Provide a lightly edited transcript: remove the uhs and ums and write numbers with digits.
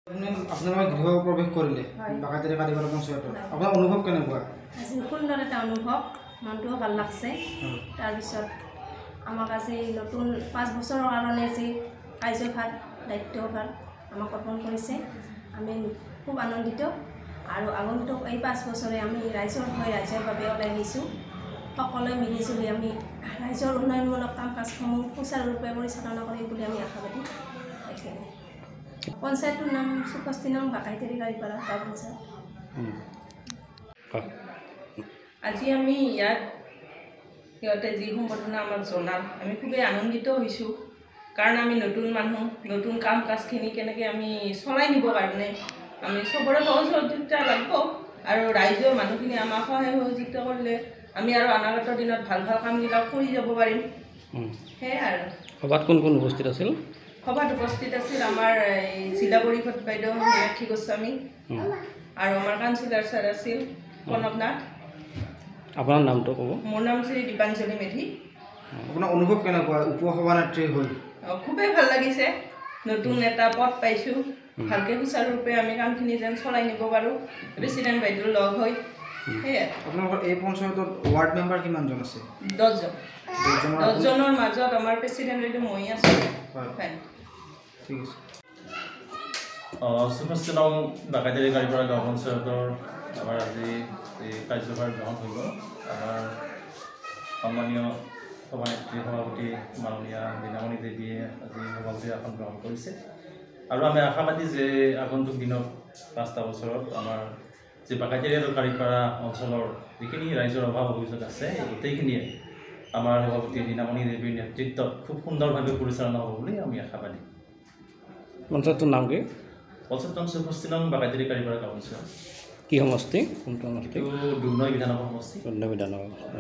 আপোনালোকে গৃহ প্ৰৱেশ কৰিলে বাগাইতাৰী কাৰিবাৰ পঞ্চায়তত আপোনাৰ অনুভৱ কেনেকুৱা? আজি সুন্দৰ এটা অনুভৱ, মনটোও ভাল লাগছে। তাৰপিছত আমাক আজি নতুন 5 বছৰৰ কাৰণে যি কাৰ্যভাৰ দায়িত্বভাৰ আমাক অৰ্পণ কৰিছে, আমি খুব আনন্দিত। আৰু আগন্তুক এই 5 বছৰে আমি ৰাইজৰ হৈ ৰাইজৰ বাবে ওলাই আহিছোঁ। সকলোৱে মিলিজুলি আমি ৰাইজৰ উন্নয়নমূলক কাম কাজসমূহ সুচাৰুৰূপে পৰিচালনা কৰিম বুলি আমি আশাবাদী। এইখিনি পঞ্চায়তৰ নাম 64 নং বাগাইতাৰী কাৰিপাৰা গাঁও পঞ্চায়ত। আজি আমি ইয়াত সিহঁতে যি সম্বৰ্ধনা আমাক জনাল, আমি খুবেই আনন্দিত হৈছোঁ। কাৰণ আমি নতুন মানুহ, নতুন কাম কাজখিনি কেনেকৈ আমি চলাই নিবৰ কাৰণে আমি চবৰে সহযোগিতা লাগিব। আৰু ৰাইজৰ মানুহখিনি আমাক সহায় সহযোগিতা কৰিলে আমি আৰু অনাগত দিনত ভাল ভাল কামবিলাক কৰি যাব পাৰিম। সেয়াই আৰু সভাত কোন কোন উপস্থিত আছিল? সভাত উপস্থিত আছিল আমাৰ জিলা পৰিষদ বাইদেউ মীনাক্ষী গোস্বামী আৰু আমাৰ কাউন্সিলৰ ছাৰ আছিল প্ৰণৱ নাথ। আপোনাৰ নামটো ক'ব? মোৰ নাম শ্ৰী দীপাঞ্জলি মেধি। আপোনাৰ অনুভৱ কেনেকুৱা উপসভানেত্ৰী হৈ? খুবেই ভাল লাগিছে, নতুন এটা পদ পাইছোঁ, ভালকৈ সুচাৰুৰূপে আমি কামখিনি যেন চলাই নিব পাৰোঁ প্ৰেচিডেণ্ট বাইদেউ লগ হৈ। সেয়াই। আপোনালোকৰ এই পঞ্চায়তত ৱাৰ্ড মেম্বাৰ কিমানজন আছে? 10 জন। 10 জনৰ মাজত আমাৰ প্ৰেচিডেণ্ট বাইদেউ মই আছোঁ। হয়, ঠিক আছে। 64 নং বাগাইতাৰী কাৰিপাৰা গাঁও পঞ্চায়তৰ আমাৰ আজি এই কাৰ্যভাৰ গ্ৰহণ কৰিব। আমাৰ সন্মানীয় সভানেত্ৰী সভাপতি মাননীয়া মীনামণি দেৱীয়ে আজি সভাপতিৰ আসন গ্ৰহণ কৰিছে। আৰু আমি আশাবাদী যে আগন্তুক দিনত 5টা বছৰত আমাৰ যে বাগাইতাৰী আৰু কাৰিপাৰা অঞ্চলৰ যিখিনি ৰাইজৰ অভাৱ অভিযোগ আছে এই গোটেইখিনিয়ে আমাৰ সভাপতি মীনামণি দেৱীৰ নেতৃত্বত খুব সুন্দৰভাৱে পৰিচালনা হ'ব বুলি আমি আশাবাদী। পঞ্চায়তৰ নাম কি? পঞ্চায়ত নাম 64 নং বাগাইতাৰী কাৰিপাৰা গাঁও পঞ্চায়ত। কি সমষ্টি? কোনটো সমষ্টি? দুৰ্নৈ বিধানসভা সমষ্টি। দুৰ্নৈ বিধানসভা সমষ্টি।